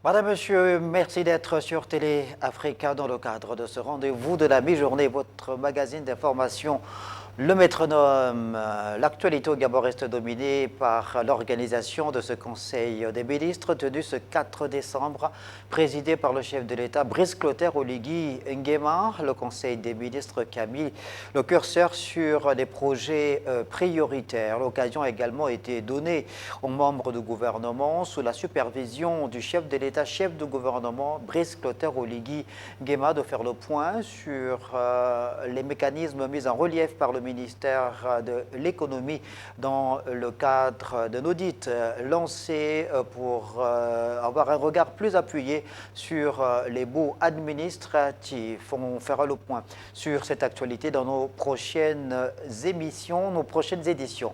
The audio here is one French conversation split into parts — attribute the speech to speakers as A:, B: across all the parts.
A: Madame, Monsieur, merci d'être sur Télé Africa dans le cadre de ce rendez-vous de la mi-journée, votre magazine d'information, le métronome. L'actualité au Gabon reste dominée par l'organisation de ce Conseil des ministres tenu ce 4 décembre, présidé par le chef de l'État, Brice Clotaire Oligui Nguema. Le Conseil des ministres qui a mis le curseur sur les projets prioritaires. L'occasion a également été donnée aux membres du gouvernement sous la supervision du chef de l'État, chef du gouvernement, Brice Clotaire Oligui Nguema, de faire le point sur les mécanismes mis en relief par le ministère de l'économie dans le cadre d'un audit lancé pour avoir un regard plus appuyé sur les bouts administratifs. On fera le point sur cette actualité dans nos prochaines émissions, nos prochaines éditions.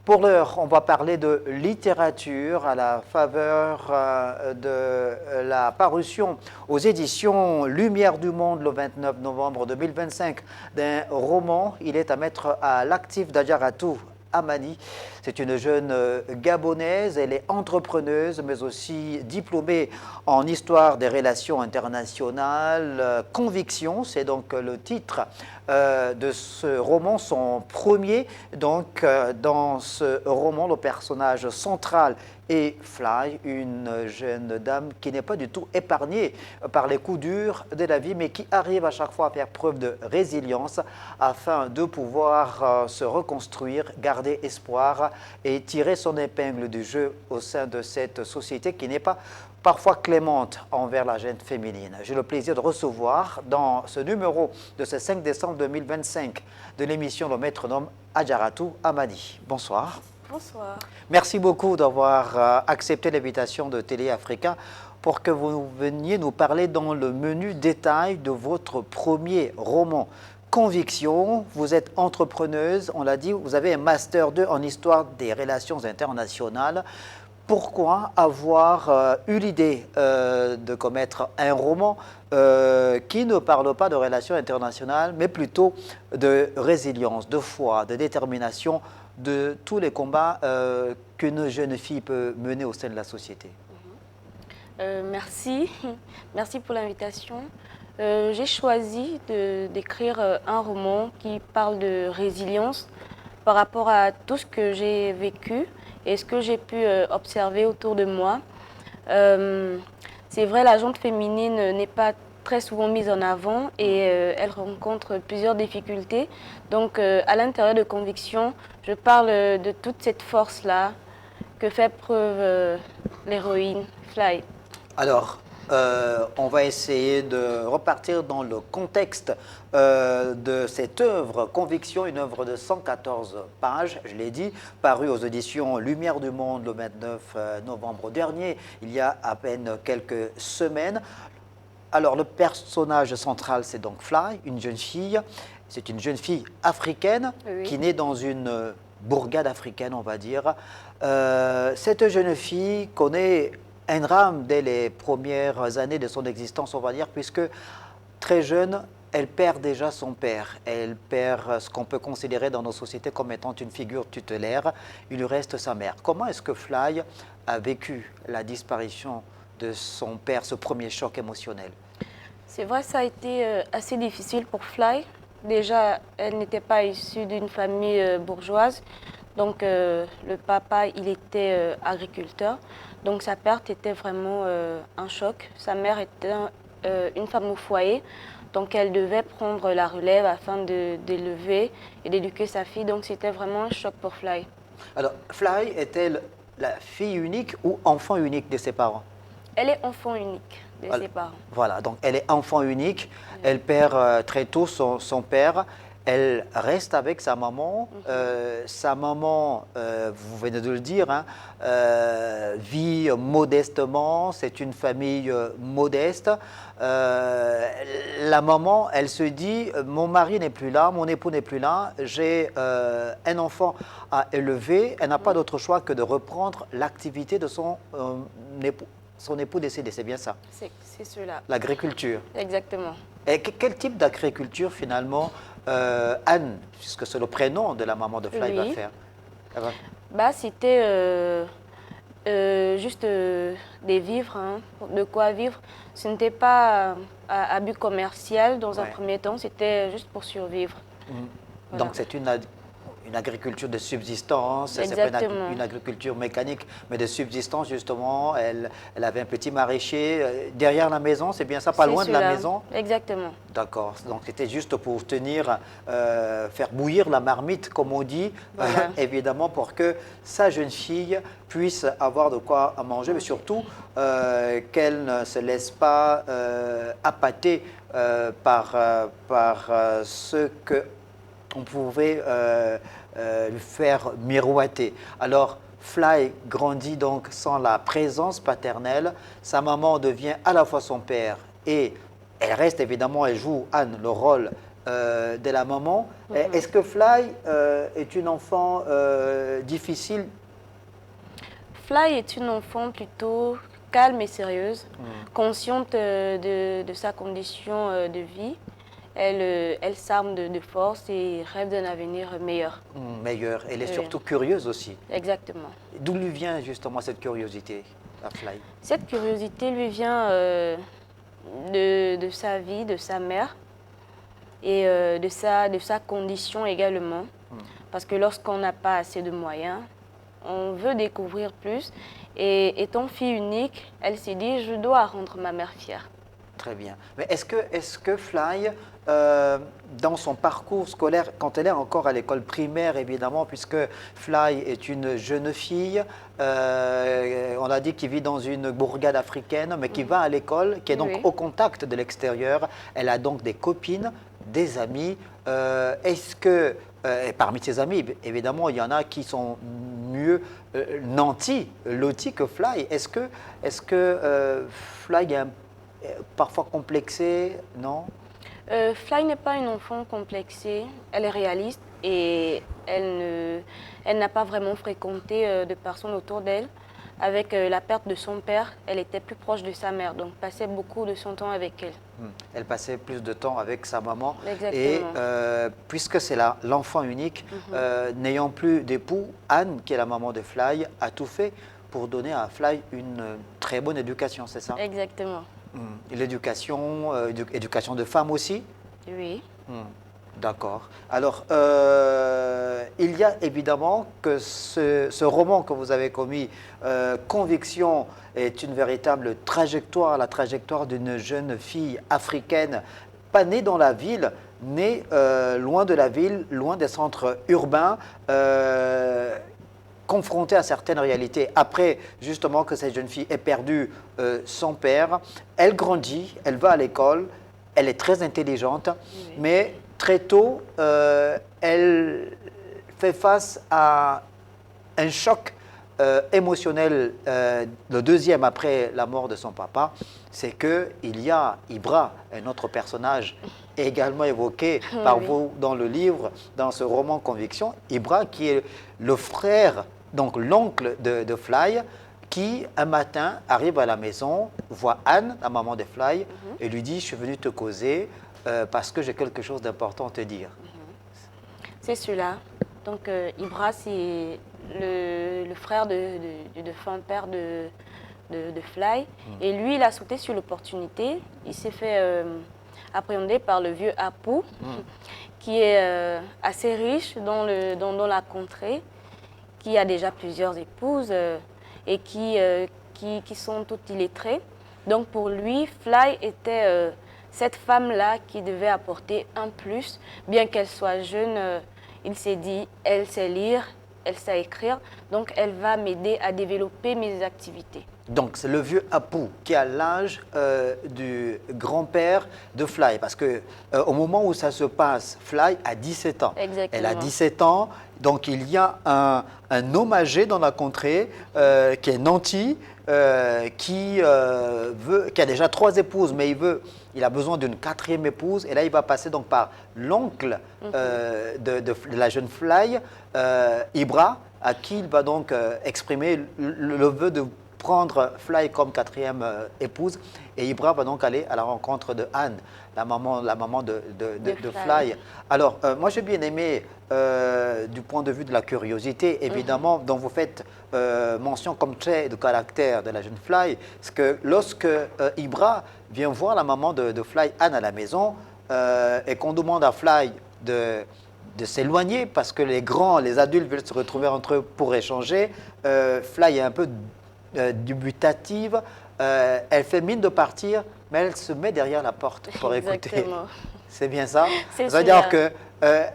A: Pour l'heure, on va parler de littérature à la faveur de la parution aux éditions Lumière du Monde le 29 novembre 2025 d'un roman. Il est à mettre à l'actif d'Adjaratou Amani. C'est une jeune Gabonaise, elle est entrepreneuse mais aussi diplômée en histoire des relations internationales. Conviction, c'est donc le titre de ce roman, son premier. Donc dans ce roman, le personnage central est Fly, une jeune dame qui n'est pas du tout épargnée par les coups durs de la vie, mais qui arrive à chaque fois à faire preuve de résilience afin de pouvoir se reconstruire, garder espoir et tirer son épingle du jeu au sein de cette société qui n'est pas parfois clémente envers la jeune féminine. J'ai le plaisir de recevoir dans ce numéro de ce 5 décembre 2025 de l'émission Le Métronome Adjaratou Amani. Bonsoir.
B: Bonsoir.
A: Merci beaucoup d'avoir accepté l'invitation de Télé Africa pour que vous veniez nous parler dans le menu détail de votre premier roman. Conviction, vous êtes entrepreneuse, on l'a dit, vous avez un Master 2 en histoire des relations internationales. Pourquoi avoir eu l'idée de commettre un roman qui ne parle pas de relations internationales, mais plutôt de résilience, de foi, de détermination, de tous les combats qu'une jeune fille peut mener au sein de la société?
B: Merci. Merci pour l'invitation. J'ai choisi d'écrire un roman qui parle de résilience par rapport à tout ce que j'ai vécu et ce que j'ai pu observer autour de moi. C'est vrai, la gente féminine n'est pas très souvent mise en avant et elle rencontre plusieurs difficultés. Donc à l'intérieur de Conviction, je parle de toute cette force-là que fait preuve l'héroïne Fly.
A: Alors, on va essayer de repartir dans le contexte de cette œuvre, Conviction, une œuvre de 114 pages, je l'ai dit, parue aux éditions Lumière du Monde le 29 novembre dernier, il y a à peine quelques semaines. Alors, le personnage central, c'est donc Fly, une jeune fille. C'est une jeune fille africaine qui naît dans une bourgade africaine, on va dire. Cette jeune fille connaît un drame dès les premières années de son existence, on va dire, puisque très jeune, elle perd déjà son père. Elle perd ce qu'on peut considérer dans nos sociétés comme étant une figure tutélaire. Il lui reste sa mère. Comment est-ce que Fly a vécu la disparition de son père, ce premier choc émotionnel?
B: C'est vrai, ça a été assez difficile pour Fly. Déjà, elle n'était pas issue d'une famille bourgeoise. Donc, le papa, il était agriculteur. Donc, sa perte était vraiment un choc. Sa mère était une femme au foyer. Donc, elle devait prendre la relève afin d'élever et d'éduquer sa fille. Donc, c'était vraiment un choc pour Fly.
A: Alors, Fly est-elle la fille unique ou enfant unique de ses parents?
B: Elle est enfant unique de ses parents.
A: Voilà, donc elle est enfant unique, elle perd très tôt son père, elle reste avec sa maman. Sa maman, vous venez de le dire, hein, vit modestement, c'est une famille modeste. La maman, elle se dit, mon mari n'est plus là, mon époux n'est plus là, j'ai un enfant à élever, elle n'a pas d'autre choix que de reprendre l'activité de son époux. Son époux décédé, c'est bien ça?
B: C'est cela.
A: L'agriculture.
B: Exactement.
A: Et quel type d'agriculture finalement Anne, puisque c'est le prénom de la maman de Fly, va faire?
B: Bah, c'était Juste des vivres, hein, de quoi vivre. Ce n'était pas à but commercial dans un
A: Ouais.
B: premier temps, c'était juste pour survivre. Voilà.
A: Donc c'est une agriculture de subsistance, c'est pas
B: Exactement.
A: une agriculture mécanique, mais de subsistance justement. Elle avait un petit maraîcher derrière la maison, c'est bien ça, pas
B: C'est
A: loin de la
B: cela.
A: maison.
B: Exactement.
A: D'accord, donc c'était juste pour tenir, faire bouillir la marmite, comme on dit,
B: Voilà.
A: évidemment pour que sa jeune fille puisse avoir de quoi manger, mais surtout qu'elle ne se laisse pas appâter par ce que on pouvait lui faire miroiter. Alors, Fly grandit donc sans la présence paternelle. Sa maman devient à la fois son père et elle reste évidemment, elle joue, Anne, le rôle de la maman. Est-ce que Fly est une enfant difficile?
B: Fly est une enfant plutôt calme et sérieuse, consciente de sa condition de vie. Elle s'arme de force et rêve d'un avenir meilleur.
A: Meilleure. Elle est
B: Oui.
A: surtout curieuse aussi.
B: Exactement.
A: D'où lui vient justement cette curiosité à Fly?
B: Cette curiosité lui vient de sa vie, de sa mère et de sa condition également. Parce que lorsqu'on n'a pas assez de moyens, on veut découvrir plus. Et étant fille unique, elle s'est dit, je dois rendre ma mère fière.
A: Très bien. Mais est-ce que Fly, dans son parcours scolaire, quand elle est encore à l'école primaire, évidemment, puisque Fly est une jeune fille, on a dit qu'il vit dans une bourgade africaine, mais qui va à l'école, qui est donc
B: Oui.
A: au contact de l'extérieur. Elle a donc des copines, des amis. Est-ce que, et parmi ses amis, évidemment, il y en a qui sont mieux nantis, lotis que Fly. Est-ce que Fly est parfois complexée, non?
B: Fly n'est pas une enfant complexée, elle est réaliste et elle n'a pas vraiment fréquenté de personnes autour d'elle. Avec la perte de son père, elle était plus proche de sa mère, donc passait beaucoup de son temps avec elle.
A: Elle passait plus de temps avec sa maman.
B: Exactement.
A: Et puisque c'est l'enfant unique, n'ayant plus d'époux, Anne, qui est la maman de Fly, a tout fait pour donner à Fly une très bonne éducation, c'est ça?
B: Exactement.
A: Et l'éducation, éducation de femme aussi?
B: Oui.
A: D'accord. Alors, il y a évidemment que ce roman que vous avez commis, Conviction, est une véritable trajectoire, la trajectoire d'une jeune fille africaine, pas née dans la ville, née loin de la ville, loin des centres urbains, confrontée à certaines réalités. Après, justement, que cette jeune fille ait perdu son père, elle grandit, elle va à l'école, elle est très intelligente, mais très tôt, elle fait face à un choc émotionnel, le deuxième après la mort de son papa, c'est qu'il y a Ibra, un autre personnage également évoqué par vous dans le livre, dans ce roman Conviction, Ibra qui est le frère, donc l'oncle de Fly, qui un matin arrive à la maison, voit Anne, la maman de Fly, et lui dit « Je suis venu te causer parce que j'ai quelque chose d'important à te dire ».
B: C'est cela. Donc Ibra, c'est le frère de défunt père de Fly. Et lui, il a sauté sur l'opportunité. Il s'est fait appréhender par le vieux Apu, qui est assez riche dans la contrée, qui a déjà plusieurs épouses et qui sont toutes illettrées. Donc pour lui, Fly était cette femme-là qui devait apporter un plus, bien qu'elle soit jeune. Il s'est dit, elle sait lire, elle sait écrire, donc elle va m'aider à développer mes activités.
A: Donc c'est le vieux Apu qui a l'âge du grand-père de Fly, parce que au moment où ça se passe, Fly a 17 ans.
B: Exactement.
A: Elle a 17 ans, donc il y a un homme âgé dans la contrée qui est nanti, qui a déjà 3 épouses, mais il a besoin d'une 4e épouse, et là il va passer donc par l'oncle de la jeune Fly, Ibra, à qui il va donc exprimer le vœu de prendre Fly comme quatrième épouse. Et Ibra va donc aller à la rencontre de Anne, la maman de Fly. Alors, moi j'ai bien aimé, du point de vue de la curiosité, évidemment, dont vous faites mention comme trait de caractère de la jeune Fly, c'est que lorsque Ibra vient voir la maman de Fly, Anne, à la maison, et qu'on demande à Fly de s'éloigner parce que les grands, les adultes veulent se retrouver entre eux pour échanger, Fly est un peu dubitative, elle fait mine de partir, mais elle se met derrière la porte pour écouter. C'est bien ça? Ça veut dire qu'elle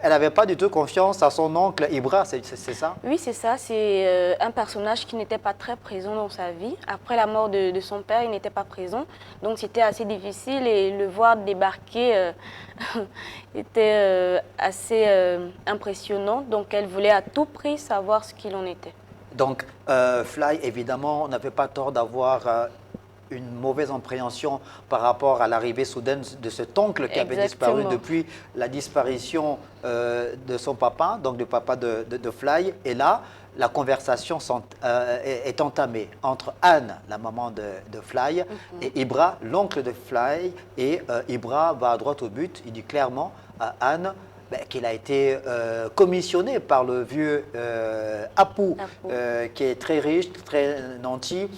A: n'avait pas du tout confiance à son oncle Ibra, c'est ça?
B: Oui, c'est ça. C'est un personnage qui n'était pas très présent dans sa vie. Après la mort de son père, il n'était pas présent. Donc c'était assez difficile et le voir débarquer était assez impressionnant. Donc elle voulait à tout prix savoir ce qu'il en était.
A: Donc Fly, évidemment, n'avait pas tort d'avoir une mauvaise appréhension par rapport à l'arrivée soudaine de cet oncle qui avait disparu depuis la disparition de son papa, donc du papa de Fly. Et là, la conversation est entamée entre Anne, la maman de Fly, et Ibra, l'oncle de Fly. Et Ibra va à droit au but. Il dit clairement à Anne qu'il a été commissionné par le vieux Apu, qui est très riche, très nanti.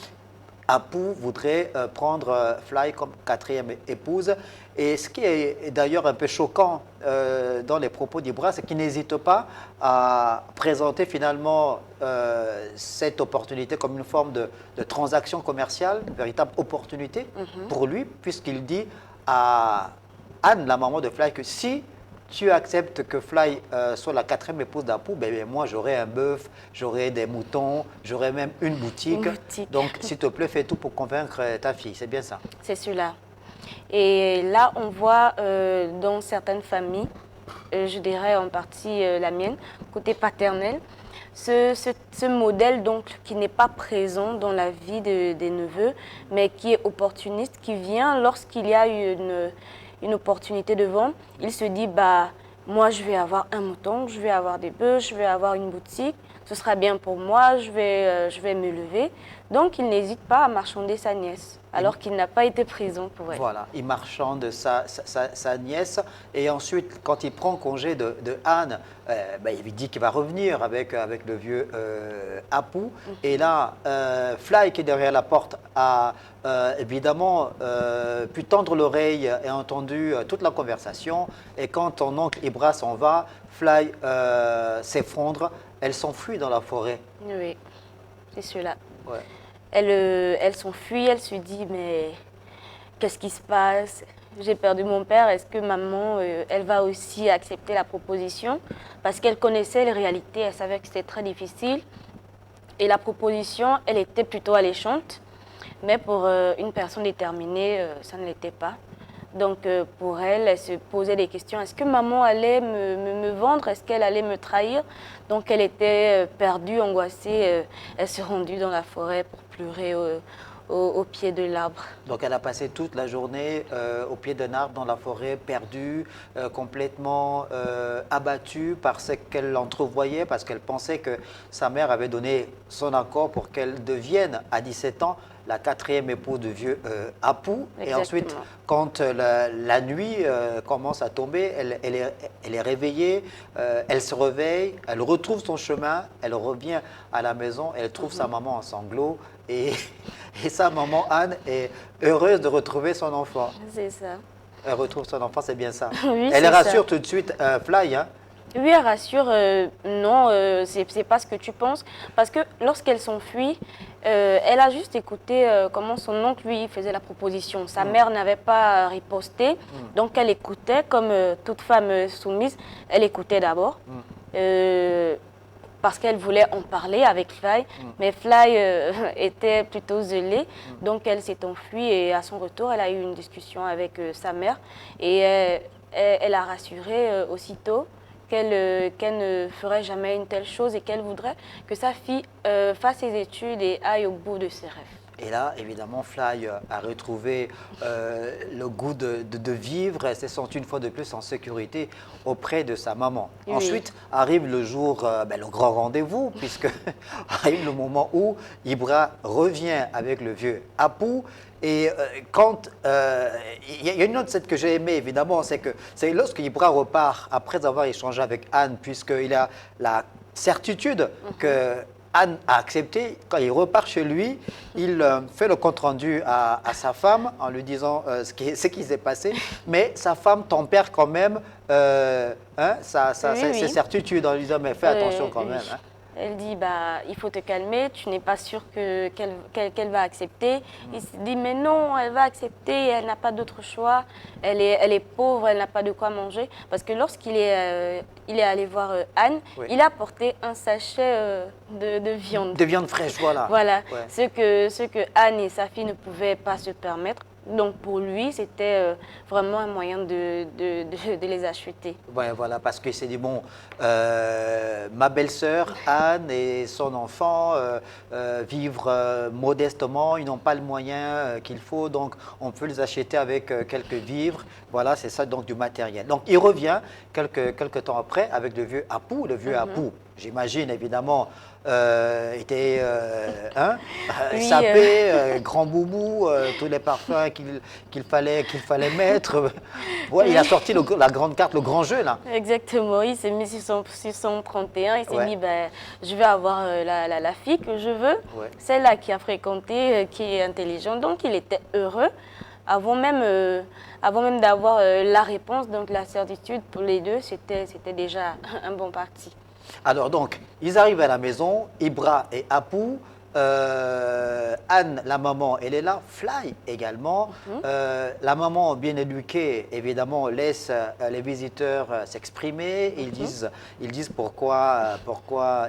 A: Apu voudrait prendre Fly comme quatrième épouse. Et ce qui est d'ailleurs un peu choquant dans les propos d'Ibra, c'est qu'il n'hésite pas à présenter finalement cette opportunité comme une forme de transaction commerciale, une véritable opportunité pour lui, puisqu'il dit à Anne, la maman de Fly, que si tu acceptes que Fly soit la quatrième épouse d'Apu, ben, moi j'aurai un bœuf, j'aurai des moutons, j'aurai même une boutique. Donc s'il te plaît, fais tout pour convaincre ta fille, c'est bien ça? C'est
B: cela. Et là, on voit dans certaines familles, je dirais en partie la mienne, côté paternel, ce modèle d'oncle qui n'est pas présent dans la vie des neveux, mais qui est opportuniste, qui vient lorsqu'il y a une opportunité devant. Il se dit, bah, moi je vais avoir un mouton, je vais avoir des bœufs, je vais avoir une boutique, ce sera bien pour moi, je vais me lever. Donc il n'hésite pas à marchander sa nièce, alors qu'il n'a pas été présent pour elle.
A: Voilà, il marchande sa nièce, et ensuite, quand il prend congé de Anne, il lui dit qu'il va revenir avec le vieux Apu. Et là, Fly, qui est derrière la porte, a évidemment pu tendre l'oreille et entendu toute la conversation. Et quand ton oncle Ibra s'en va, Fly s'effondre, elle s'enfuit dans la forêt.
B: Oui, c'est cela.
A: Ouais.
B: Elle s'enfuit, elle se dit, mais qu'est-ce qui se passe? J'ai perdu mon père, est-ce que maman, elle va aussi accepter la proposition? Parce qu'elle connaissait les réalités, elle savait que c'était très difficile. Et la proposition, elle était plutôt alléchante, mais pour une personne déterminée, ça ne l'était pas. Donc pour elle, elle se posait des questions. Est-ce que maman allait me vendre? Est-ce qu'elle allait me trahir? Donc elle était perdue, angoissée. Elle s'est rendue dans la forêt pour pleurer au pied de l'arbre.
A: Donc elle a passé toute la journée au pied d'un arbre dans la forêt, perdue, complètement abattue par ce qu'elle entrevoyait, parce qu'elle pensait que sa mère avait donné son accord pour qu'elle devienne à 17 ans la quatrième épouse du vieux Apu.
B: Exactement.
A: Et ensuite, quand la nuit commence à tomber, elle est réveillée, elle se réveille, elle retrouve son chemin, elle revient à la maison, elle trouve sa maman en sanglots, et sa maman Anne est heureuse de retrouver son enfant.
B: C'est ça.
A: Elle retrouve son enfant, c'est bien ça.
B: Oui,
A: elle rassure tout de suite Fly, hein?
B: Oui, elle rassure, non, c'est pas ce que tu penses. Parce que lorsqu'elle s'enfuit, elle a juste écouté comment son oncle lui faisait la proposition. Sa mère n'avait pas riposté, donc elle écoutait comme toute femme soumise. Elle écoutait d'abord parce qu'elle voulait en parler avec Fly, mais Fly était plutôt zélée, donc elle s'est enfuie et à son retour, elle a eu une discussion avec sa mère et elle a rassuré aussitôt qu'elle ne ferait jamais une telle chose et qu'elle voudrait que sa fille fasse ses études et aille au bout de ses rêves.
A: Et là, évidemment, Fly a retrouvé le goût de vivre et s'est senti une fois de plus en sécurité auprès de sa maman.
B: Oui.
A: Ensuite arrive le jour, le grand rendez-vous, puisque arrive le moment où Ibra revient avec le vieux Apu. Et quand il y a une autre scène que j'ai aimée, évidemment, c'est que c'est lorsque Ibra repart après avoir échangé avec Anne, puisqu'il a la certitude que Anne a accepté. Quand il repart chez lui, il fait le compte-rendu à sa femme en lui disant ce qui s'est passé. Mais sa femme tempère quand même ses certitudes en lui disant mais fais attention quand même. Hein.
B: Elle dit, bah, il faut te calmer, tu n'es pas sûr qu'elle va accepter. Il se dit, mais non, elle va accepter, elle n'a pas d'autre choix. Elle est pauvre, elle n'a pas de quoi manger. Parce que lorsqu'il est, il est allé voir Anne, il a porté un sachet de viande.
A: De viande fraîche, voilà.
B: Voilà,
A: Ouais.
B: ce que Anne et sa fille ne pouvaient pas se permettre. Donc pour lui, c'était vraiment un moyen de les acheter.
A: Ouais, voilà, parce qu'il s'est dit, bon, ma belle-sœur Anne et son enfant vivent modestement, ils n'ont pas le moyen qu'il faut, donc on peut les acheter avec quelques vivres. Voilà, c'est ça, donc du matériel. Donc il revient quelques temps après avec le vieux Apu. Le vieux Apu, j'imagine évidemment, était sapé, grand boubou, tous les parfums qu'il fallait mettre. Ouais, il a sorti la grande carte, le grand jeu là.
B: Exactement, il s'est mis sur son 31, il s'est
A: Ouais.
B: dit ben, je vais avoir la fille que je veux,
A: Ouais.
B: celle-là qui a fréquenté, qui est intelligente. Donc il était heureux avant même d'avoir la réponse, donc la certitude pour les deux, c'était déjà un bon parti.
A: Alors donc, ils arrivent à la maison, Ibra et Apu. Anne, la maman, elle est là. Fly également. La maman, bien éduquée, évidemment, laisse les visiteurs s'exprimer. Ils disent pourquoi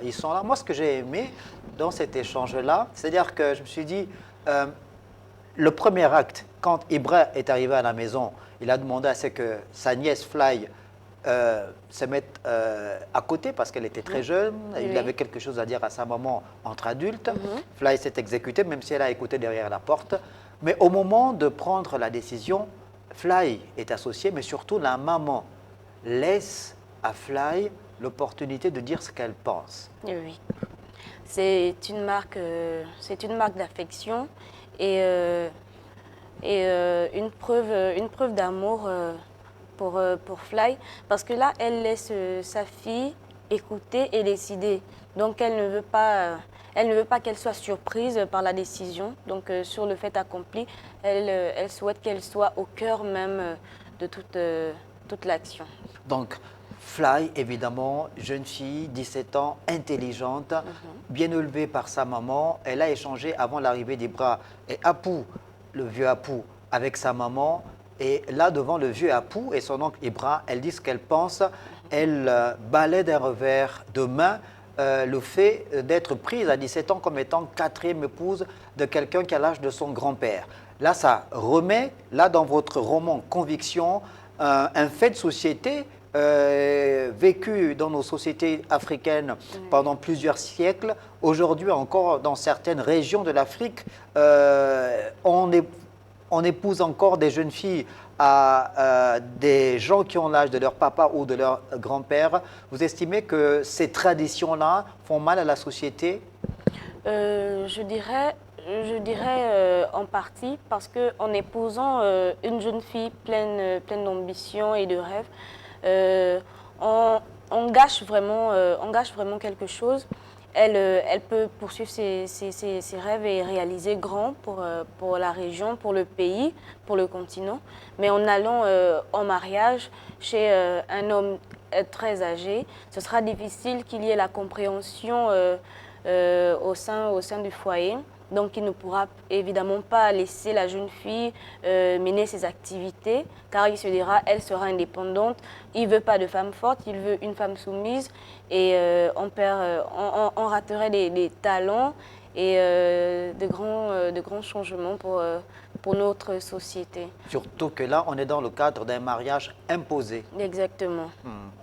A: ils sont là. Moi, ce que j'ai aimé dans cet échange-là, c'est-à-dire que je me suis dit, le premier acte, quand Ibra est arrivé à la maison, il a demandé à ce que sa nièce Fly se mette à côté parce qu'elle était très jeune. Il
B: Oui.
A: avait quelque chose à dire à sa maman entre adultes. Fly s'est exécutée, même si elle a écouté derrière la porte. Mais au moment de prendre la décision, Fly est associée, mais surtout la maman laisse à Fly l'opportunité de dire ce qu'elle pense.
B: Oui, c'est une marque d'affection et une preuve d'amour pour Fly, parce que là, elle laisse sa fille écouter et décider. Donc, elle ne veut pas qu'elle soit surprise par la décision. Donc, sur le fait accompli, elle souhaite qu'elle soit au cœur même de toute l'action.
A: Donc, Fly, évidemment, jeune fille, 17 ans, intelligente, bien élevée par sa maman. Elle a échangé avant l'arrivée d'Ibra et Apu, le vieux Apu, avec sa maman. Et là, devant le vieux Apu et son oncle Ibra, elle dit ce qu'elle pense. Elle balaie d'un revers de main le fait d'être prise à 17 ans comme étant quatrième épouse de quelqu'un qui a l'âge de son grand-père. Là, ça remet, là, dans votre roman Conviction, un fait de société vécu dans nos sociétés africaines pendant plusieurs siècles. Aujourd'hui encore, dans certaines régions de l'Afrique, on épouse encore des jeunes filles à des gens qui ont l'âge de leur papa ou de leur grand-père. Vous estimez que ces traditions-là font mal à la société?
B: Je dirais en partie parce qu'en épousant une jeune fille pleine d'ambition et de rêves, on gâche vraiment quelque chose. Elle peut poursuivre ses rêves et réaliser grand pour la région, pour le pays, pour le continent. Mais en allant en mariage chez un homme très âgé, ce sera difficile qu'il y ait la compréhension au sein du foyer. Donc, il ne pourra évidemment pas laisser la jeune fille mener ses activités, car il se dira, elle sera indépendante. Il ne veut pas de femme forte, il veut une femme soumise. Et on raterait des talents et de grands changements pour notre société.
A: Surtout que là, on est dans le cadre d'un mariage imposé.
B: Exactement.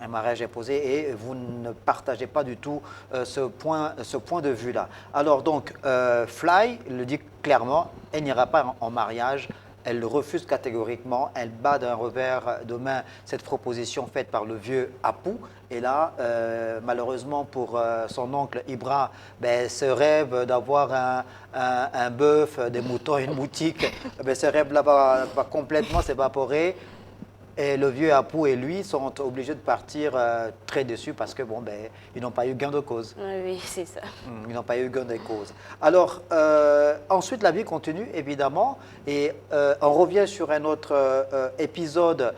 A: Un mariage imposé et vous ne partagez pas du tout ce point de vue-là. Alors donc, Fly le dit clairement, elle n'ira pas en mariage. Elle le refuse catégoriquement, elle bat d'un revers de main cette proposition faite par le vieux Apu. Et là, malheureusement pour son oncle Ibra, ben, ce rêve d'avoir un bœuf, des moutons, une boutique, ben, ce rêve-là va complètement s'évaporer. Et le vieux Apu et lui sont obligés de partir très déçus parce que bon, ben, ils n'ont pas eu gain de cause.
B: Oui, c'est ça.
A: Ils n'ont pas eu gain de cause. Alors, ensuite, la vie continue, évidemment, et on revient sur un autre épisode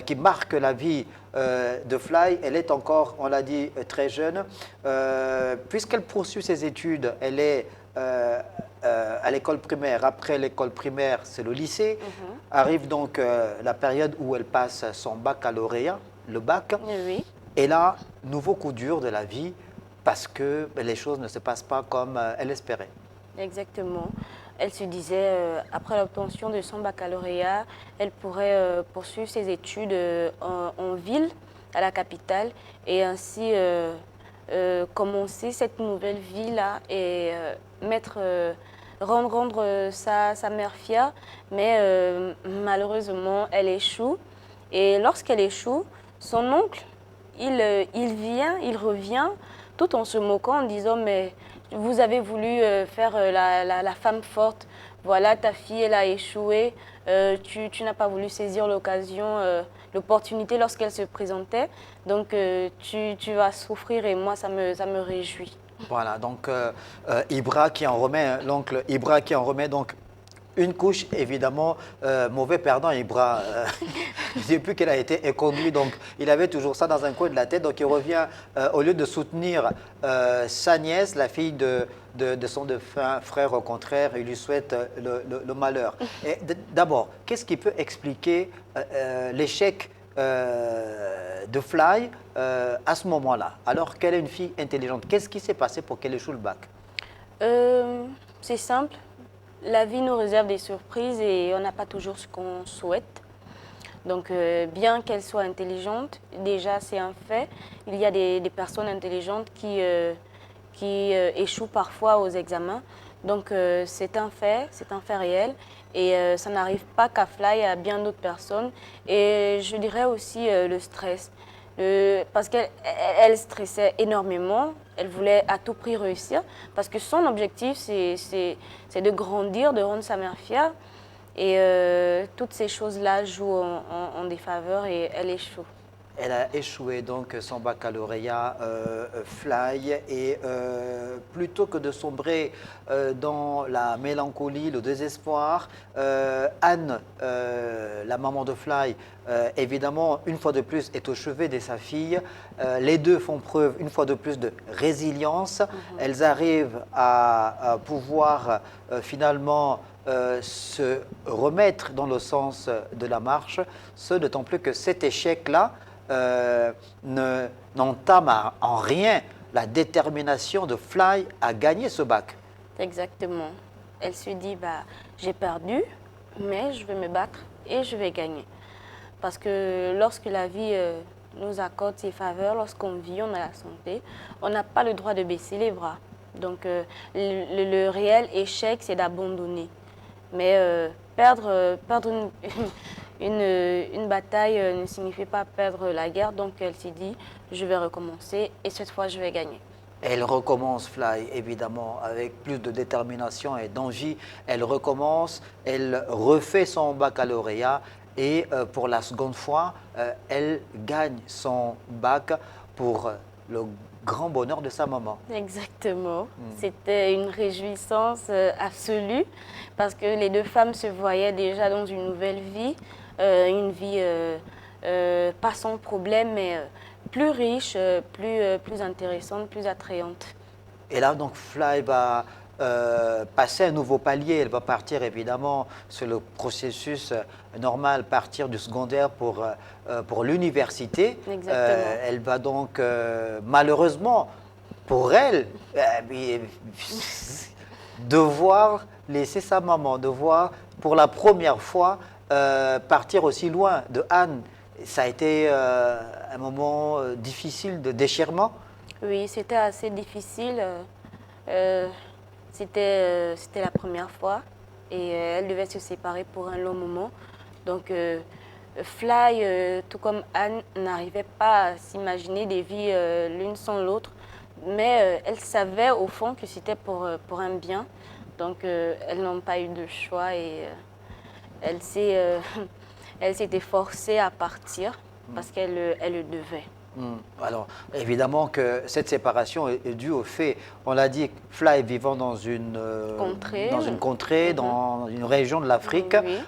A: qui marque la vie de Fly. Elle est encore, on l'a dit, très jeune. Puisqu'elle poursuit ses études, elle est à l'école primaire. Après l'école primaire, c'est le lycée. Arrive donc la période où elle passe son baccalauréat, le bac.
B: Oui.
A: Et là, nouveau coup dur de la vie parce que les choses ne se passent pas comme elle espérait.
B: Exactement. Elle se disait, après l'obtention de son baccalauréat, elle pourrait poursuivre ses études en ville, à la capitale, et ainsi commencer cette nouvelle vie-là et rendre sa mère fière. Mais malheureusement, elle échoue. Et lorsqu'elle échoue, son oncle, il revient tout en se moquant, en disant « mais vous avez voulu faire la femme forte, voilà, ta fille, elle a échoué, tu n'as pas voulu saisir l'occasion, l'opportunité lorsqu'elle se présentait, donc tu vas souffrir et moi, ça me réjouit. »
A: Voilà, donc Ibra qui en remet, l'oncle Ibra qui en remet donc une couche, évidemment, mauvais perdant, Ibra. Depuis qu'elle a été éconduite, donc il avait toujours ça dans un coin de la tête. Donc il revient, au lieu de soutenir sa nièce, la fille de son défunt frère, au contraire, il lui souhaite le malheur. Et d'abord, qu'est-ce qui peut expliquer l'échec de Fly à ce moment-là, alors qu'elle est une fille intelligente? Qu'est-ce qui s'est passé pour qu'elle échoue le bac?
B: C'est simple. La vie nous réserve des surprises et on n'a pas toujours ce qu'on souhaite. Donc, bien qu'elle soit intelligente, déjà c'est un fait. Il y a des personnes intelligentes qui échouent parfois aux examens. Donc, c'est un fait réel. Et ça n'arrive pas qu'à Fly, à bien d'autres personnes. Et je dirais aussi le stress. Parce qu'elle stressait énormément, elle voulait à tout prix réussir, parce que son objectif, c'est de grandir, de rendre sa mère fière. Et toutes ces choses-là jouent en défaveur et elle échoue.
A: Elle a échoué donc son baccalauréat Fly et plutôt que de sombrer dans la mélancolie, le désespoir, Anne, la maman de Fly, évidemment, une fois de plus, est au chevet de sa fille. Les deux font preuve, une fois de plus, de résilience. Elles arrivent à pouvoir finalement se remettre dans le sens de la marche, ce d'autant plus que cet échec-là n'entame en rien la détermination de Fly à gagner ce bac.
B: Exactement. Elle se dit, bah, j'ai perdu, mais je vais me battre et je vais gagner. Parce que lorsque la vie nous accorde ses faveurs, lorsqu'on vit, on a la santé, on n'a pas le droit de baisser les bras. Donc le réel échec, c'est d'abandonner. Mais perdre une bataille ne signifie pas perdre la guerre. Donc elle s'est dit, je vais recommencer et cette fois, je vais gagner.
A: Elle recommence Fly, évidemment, avec plus de détermination et d'envie. Elle recommence, elle refait son baccalauréat et pour la seconde fois, elle gagne son bac pour le grand bonheur de sa maman.
B: Exactement. C'était une réjouissance absolue parce que les deux femmes se voyaient déjà dans une nouvelle vie, une vie pas sans problème, mais plus riche, plus intéressante, plus attrayante.
A: Et là, donc, Fly va passer un nouveau palier. Elle va partir, évidemment, sur le processus normal, partir du secondaire pour l'université. Elle va donc, malheureusement, pour elle, devoir laisser sa maman, devoir pour la première fois partir aussi loin de Anne. Ça a été un moment difficile de déchirement.
B: Oui, c'était assez difficile. Euh, c'était la première fois et elle devait se séparer pour un long moment. Donc, Fly, tout comme Anne, n'arrivait pas à s'imaginer des vies l'une sans l'autre. Mais elle savait au fond que c'était pour un bien. Donc, elles n'ont pas eu de choix et elle s'est, elle s'était forcée à partir parce elle le devait.
A: Alors, évidemment que cette séparation est due au fait, on l'a dit, Fly vivant
B: Contrée.
A: dans une contrée, dans une région de l'Afrique,
B: Oui.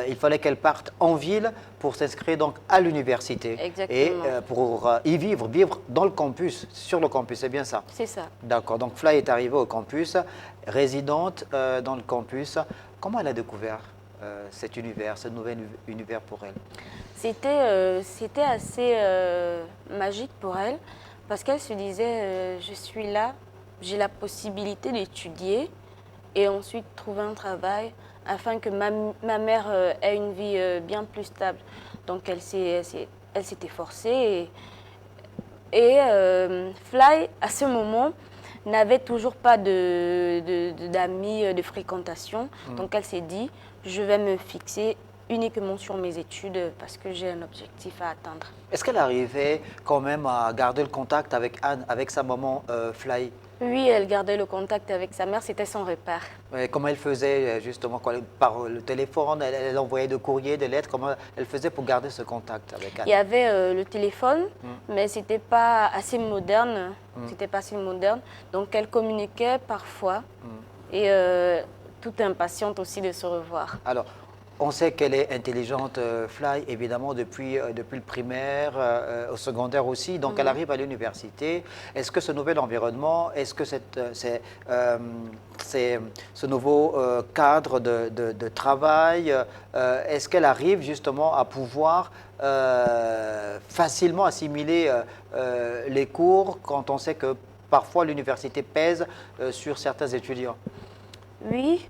A: il fallait qu'elle parte en ville pour s'inscrire donc à l'université et
B: Exactement.
A: pour y vivre dans le campus, sur le campus, c'est bien ça?
B: C'est ça.
A: D'accord, donc Fly est arrivée au campus, résidente dans le campus. Comment elle a découvert cet univers, ce nouvel univers pour elle?
B: C'était assez magique pour elle parce qu'elle se disait je suis là, j'ai la possibilité d'étudier et ensuite trouver un travail afin que ma mère ait une vie bien plus stable. Donc elle s'était forcée et Fly, à ce moment, n'avait toujours pas d'amis, de fréquentation. Donc elle s'est dit, je vais me fixer uniquement sur mes études parce que j'ai un objectif à atteindre.
A: Est-ce qu'elle arrivait quand même à garder le contact avec Anne, avec sa maman Fly?
B: Oui, elle gardait le contact avec sa mère, c'était son repère.
A: Comment elle faisait justement par le téléphone, elle envoyait des courriers, des lettres, comment elle faisait pour garder ce contact avec Anne?
B: Il y avait le téléphone, mais c'était pas assez moderne. C'était pas assez moderne. Donc elle communiquait parfois et toute impatiente aussi de se revoir.
A: Alors, on sait qu'elle est intelligente, Fly, évidemment, depuis le primaire, au secondaire aussi. Donc, elle arrive à l'université. Est-ce que ce nouvel environnement, est-ce que ce nouveau cadre de travail, est-ce qu'elle arrive justement à pouvoir facilement assimiler les cours quand on sait que parfois l'université pèse sur certains étudiants?
B: Oui,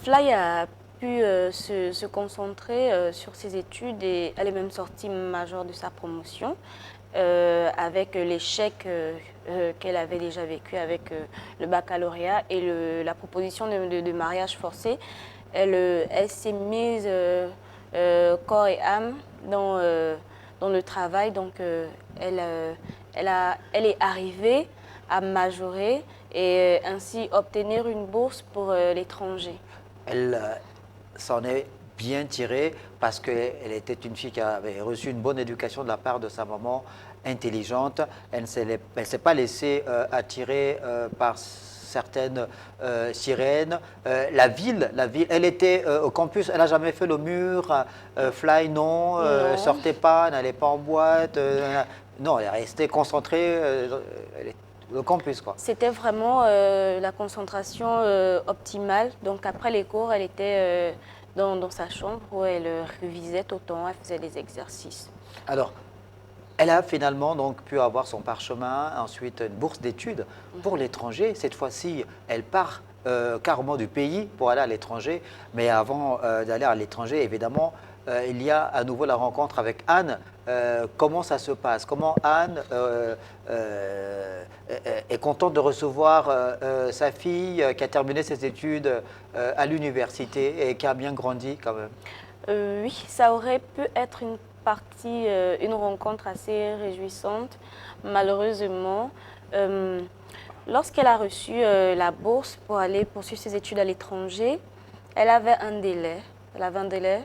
B: Fly a pu se concentrer sur ses études et elle est même sortie majeure de sa promotion avec l'échec qu'elle avait déjà vécu avec le baccalauréat et la proposition de mariage forcé. Elle s'est mise corps et âme dans le travail, donc elle est arrivée à majorer et ainsi obtenir une bourse pour l'étranger.
A: Elle s'en est bien tirée parce qu'elle était une fille qui avait reçu une bonne éducation de la part de sa maman, intelligente. Elle ne s'est pas laissée attirer par certaines sirènes. La ville, elle était au campus, elle n'a jamais fait le mur. Fly, non,
B: Non.
A: sortait pas, n'allait pas en boîte. Non, elle est restée concentrée. Le campus, quoi.
B: C'était vraiment la concentration optimale. Donc après les cours, elle était dans sa chambre où elle révisait tout le temps, elle faisait des exercices.
A: Alors, elle a finalement donc pu avoir son parchemin, ensuite une bourse d'études pour l'étranger. Cette fois-ci, elle part carrément du pays pour aller à l'étranger. Mais avant d'aller à l'étranger, évidemment, il y a à nouveau la rencontre avec Anne. Comment ça se passe? Comment Anne est contente de recevoir sa fille qui a terminé ses études à l'université et qui a bien grandi quand même?
B: Oui, ça aurait pu être une partie, une rencontre assez réjouissante. Malheureusement, lorsqu'elle a reçu la bourse pour aller poursuivre ses études à l'étranger, elle avait un délai. Elle avait un délai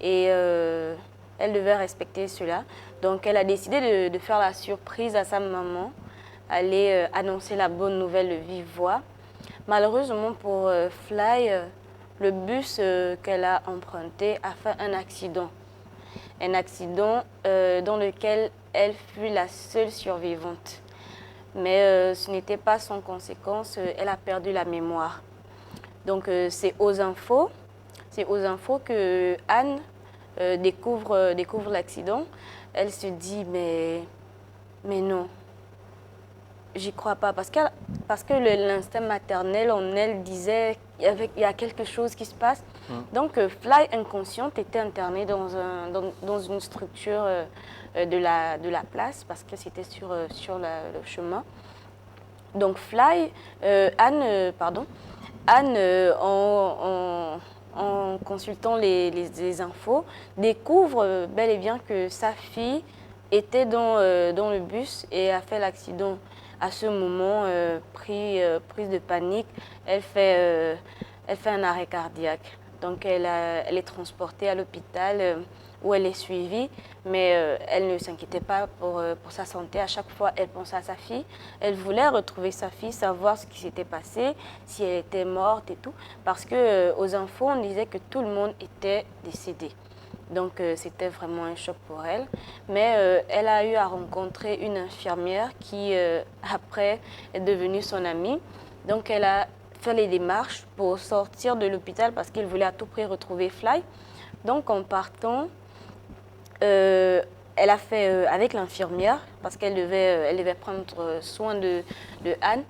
B: et elle devait respecter cela. Donc, elle a décidé de faire la surprise à sa maman, aller annoncer la bonne nouvelle de vive voix. Malheureusement pour Fly, le bus qu'elle a emprunté a fait un accident. Un accident dans lequel elle fut la seule survivante. Mais ce n'était pas sans conséquence, elle a perdu la mémoire. Donc c'est aux infos que Anne découvre l'accident. Elle se dit mais non, J'y crois pas parce que l'instinct maternel en elle disait il y a quelque chose qui se passe. Donc Fly inconsciente était internée dans une structure de la place parce que c'était sur le chemin. Donc Anne, en consultant les infos, découvre bel et bien que sa fille était dans le bus et a fait l'accident. À ce moment, prise de panique, elle fait un arrêt cardiaque. Donc elle est transportée à l'hôpital où elle est suivie, mais elle ne s'inquiétait pas pour sa santé. À chaque fois, elle pensait à sa fille. Elle voulait retrouver sa fille, savoir ce qui s'était passé, si elle était morte et tout, parce que aux infos, on disait que tout le monde était décédé. Donc c'était vraiment un choc pour elle. Mais elle a eu à rencontrer une infirmière qui, après, est devenue son amie. Donc elle a fait les démarches pour sortir de l'hôpital parce qu'elle voulait à tout prix retrouver Fly. Donc en partant, elle a fait avec l'infirmière, parce elle devait prendre soin de Anne.